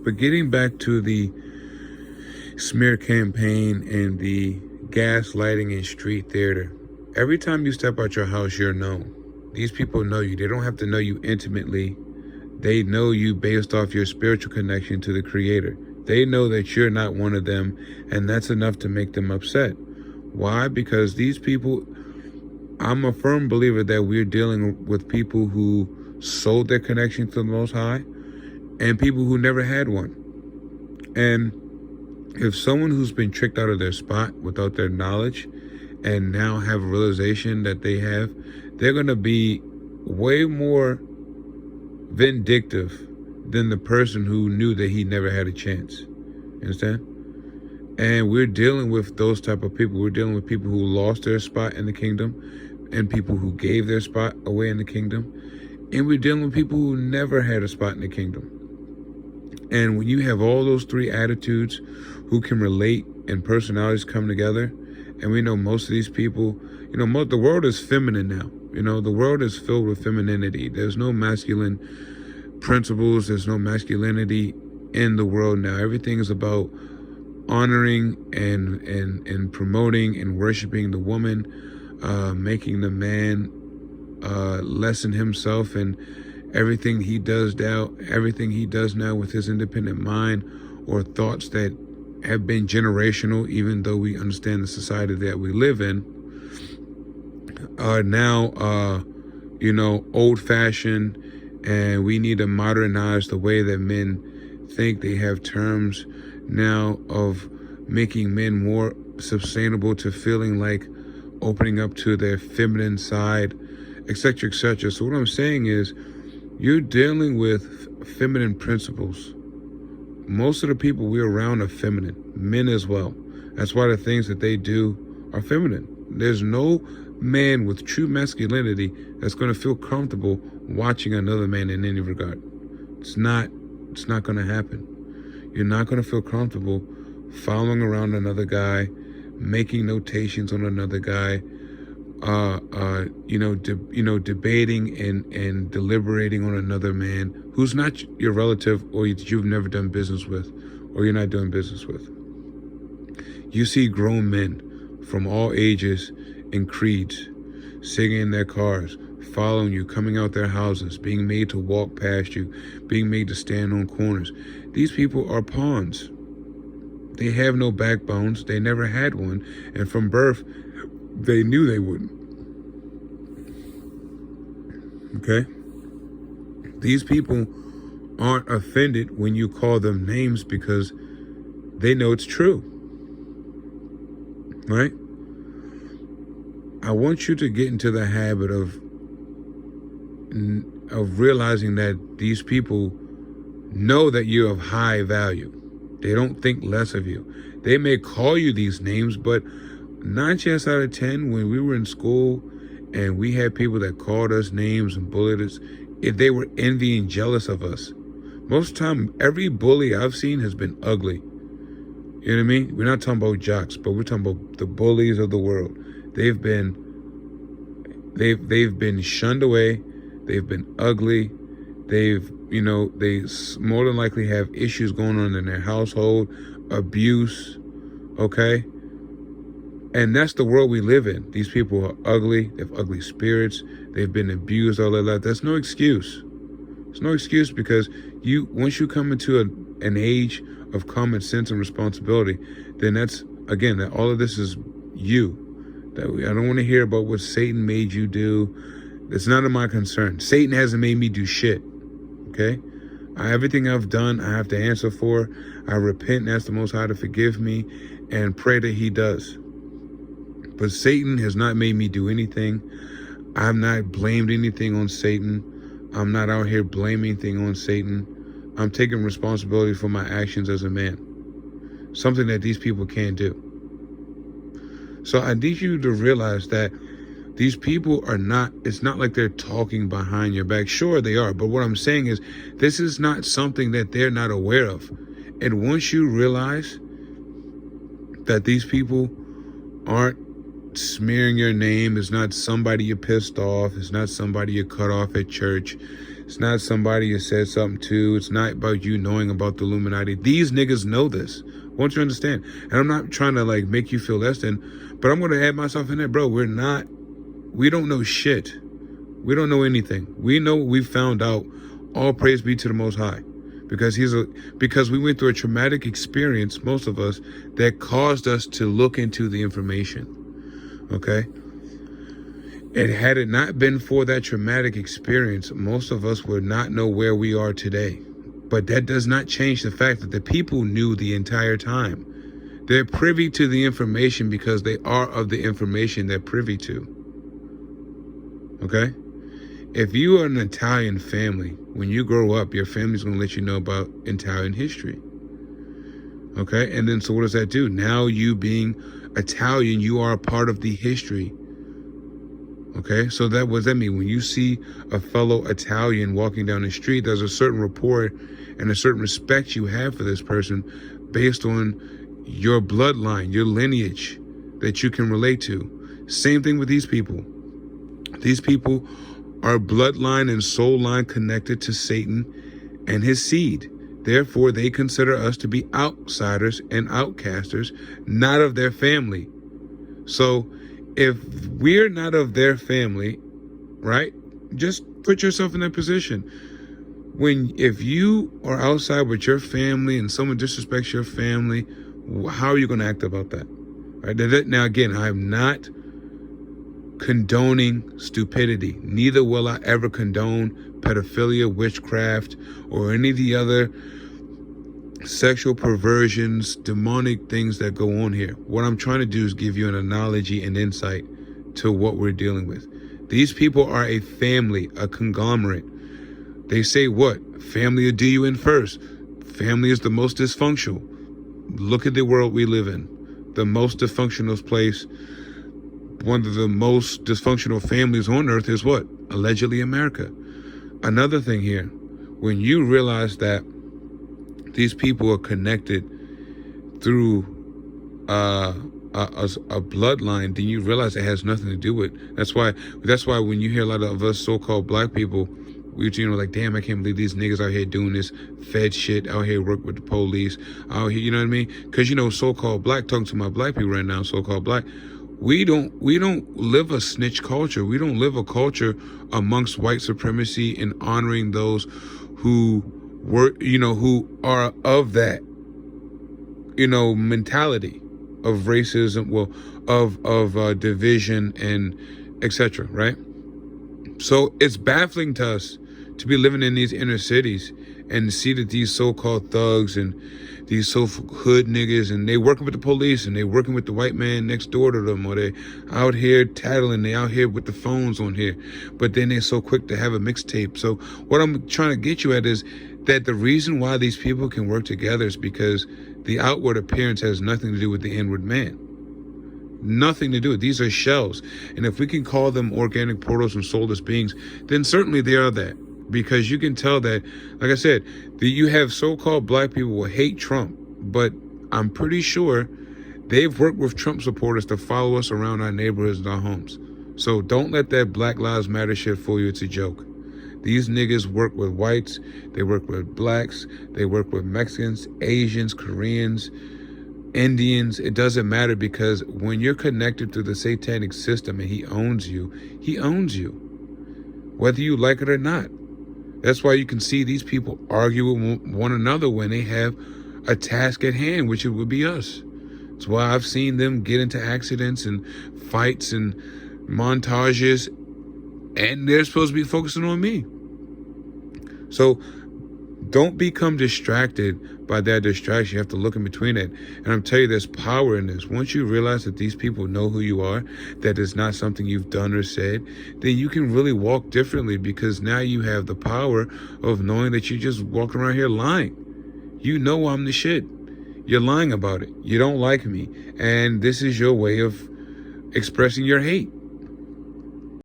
But getting back to the smear campaign and the gaslighting and street theater, every time you step out your house, you're known. These people know you. They don't have to know you intimately. They know you based off your spiritual connection to the Creator. They know that you're not one of them, and that's enough to make them upset. Why? Because these people, I'm a firm believer that we're dealing with people who sold their connection to the Most High and people who never had one. And if someone who's been tricked out of their spot without their knowledge and now have a realization that they have, they're going to be way more vindictive than the person who knew that he never had a chance. You understand? And we're dealing with those type of people. We're dealing with people who lost their spot in the kingdom and people who gave their spot away in the kingdom. And we're dealing with people who never had a spot in the kingdom. And when you have all those three attitudes who can relate and personalities come together, and we know most of these people, the world is feminine now. The world is filled with femininity. There's no masculine principles. There's no masculinity in the world now. Everything is about honoring and promoting and worshiping the woman, making the man lessen himself and everything he does now with his independent mind or thoughts that have been generational, even though we understand the society that we live in, are now old-fashioned, and we need to modernize the way that men think. They have terms now of making men more sustainable to feeling like opening up to their feminine side, etc., etc. So what I'm saying is, you're dealing with feminine principles. Most of the people we're around are feminine, men as well. That's why the things that they do are feminine. There's no man with true masculinity that's going to feel comfortable watching another man in any regard. It's not going to happen. You're not going to feel comfortable following around another guy, making notations on another guy, debating and deliberating on another man who's not your relative or you've never done business with or you're not doing business with. You see grown men from all ages and creeds sitting in their cars, following you, coming out their houses, being made to walk past you, being made to stand on corners. These people are pawns. They have no backbones. They never had one. And from birth, they knew they wouldn't. Okay? These people aren't offended when you call them names because they know it's true. Right? I want you to get into the habit of realizing that these people know that you're of high value. They don't think less of you. They may call you these names, but 9 chances out of 10, when we were in school and we had people that called us names and bullied us, if they were envy and jealous of us. Most of the time, every bully I've seen has been ugly. You know what I mean? We're not talking about jocks, but we're talking about the bullies of the world. They've been shunned away. They've been ugly. They more than likely have issues going on in their household, abuse, okay? And that's the world we live in. These people are ugly. They have ugly spirits. They've been abused all their life. That's no excuse. It's no excuse because once you come into an age of common sense and responsibility, then that's, again, that all of this is you. I don't want to hear about what Satan made you do. It's none of my concern. Satan hasn't made me do shit. Okay? Everything I've done, I have to answer for. I repent and ask the Most High to forgive me and pray that He does. But Satan has not made me do anything. I've not blamed anything on Satan. I'm not out here blaming anything on Satan. I'm taking responsibility for my actions as a man. Something that these people can't do. So I need you to realize that these people are not, it's not like they're talking behind your back. Sure, they are. But what I'm saying is, this is not something that they're not aware of. And once you realize that these people aren't smearing your name, it's not somebody you pissed off, it's not somebody you cut off at church, It's not somebody you said something to. It's not about you knowing about the Illuminati. These niggas know this. Won't you understand? And I'm not trying to like make you feel less than, but I'm going to add myself in there, bro. We don't know shit. We don't know anything. We know what we found out. All praise be to the Most High. Because because we went through a traumatic experience, most of us, that caused us to look into the information. Okay? And had it not been for that traumatic experience, most of us would not know where we are today. But that does not change the fact that the people knew the entire time. They're privy to the information because they are of the information they're privy to. Okay? If you are an Italian family, when you grow up, your family's going to let you know about Italian history. Okay? And then so what does that do? Now you being Italian, you are a part of the history. Okay? So what does that mean? When you see a fellow Italian walking down the street, there's a certain rapport and a certain respect you have for this person based on your bloodline, your lineage that you can relate to. Same thing with these people. These people are bloodline and soul line connected to Satan and his seed. Therefore, they consider us to be outsiders and outcasters, not of their family. So if we're not of their family, right, just put yourself in that position. If you are outside with your family and someone disrespects your family, how are you going to act about that? Right? Now, again, I'm not condoning stupidity. Neither will I ever condone pedophilia, witchcraft, or any of the other sexual perversions, demonic things that go on here. What I'm trying to do is give you an analogy and insight to what we're dealing with. These people are a family, a conglomerate. They say what? Family will do you in first. Family is the most dysfunctional. Look at the world we live in. The most dysfunctional place, one of the most dysfunctional families on earth is what? Allegedly America. Another thing here, when you realize that these people are connected through a bloodline, then you realize it has nothing to do with. That's why when you hear a lot of us so-called black people, we like, damn, I can't believe these niggas out here doing this Fed shit, out here work with the police, out here, you know what I mean? Because so-called black, talking to my black people right now, so-called black, we don't live a snitch culture. We don't live a culture amongst white supremacy and honoring those who who are of that, mentality of racism, of division and etc. Right? So it's baffling to us to be living in these inner cities and see that these so-called thugs and these hood niggas, and they working with the police and they working with the white man next door to them, or they out here tattling, they out here with the phones on here, but then they're so quick to have a mixtape. So what I'm trying to get you at is that the reason why these people can work together is because the outward appearance has nothing to do with the inward man. Nothing to do. These are shells. And if we can call them organic portals and soulless beings, then certainly they are that. Because you can tell that, like I said, that you have so-called black people who hate Trump, but I'm pretty sure they've worked with Trump supporters to follow us around our neighborhoods and our homes. So don't let that Black Lives Matter shit fool you. It's a joke. These niggas work with whites, they work with blacks, they work with Mexicans, Asians, Koreans, Indians. It doesn't matter, because when you're connected to the satanic system and he owns you, whether you like it or not. That's why you can see these people argue with one another when they have a task at hand, which it would be us. That's why I've seen them get into accidents and fights and montages, and they're supposed to be focusing on me. So don't become distracted by that distraction. You have to look in between it. And I'm telling you, there's power in this. Once you realize that these people know who you are, that it's not something you've done or said, then you can really walk differently, because now you have the power of knowing that you just walk around here lying. You know I'm the shit. You're lying about it. You don't like me. And this is your way of expressing your hate.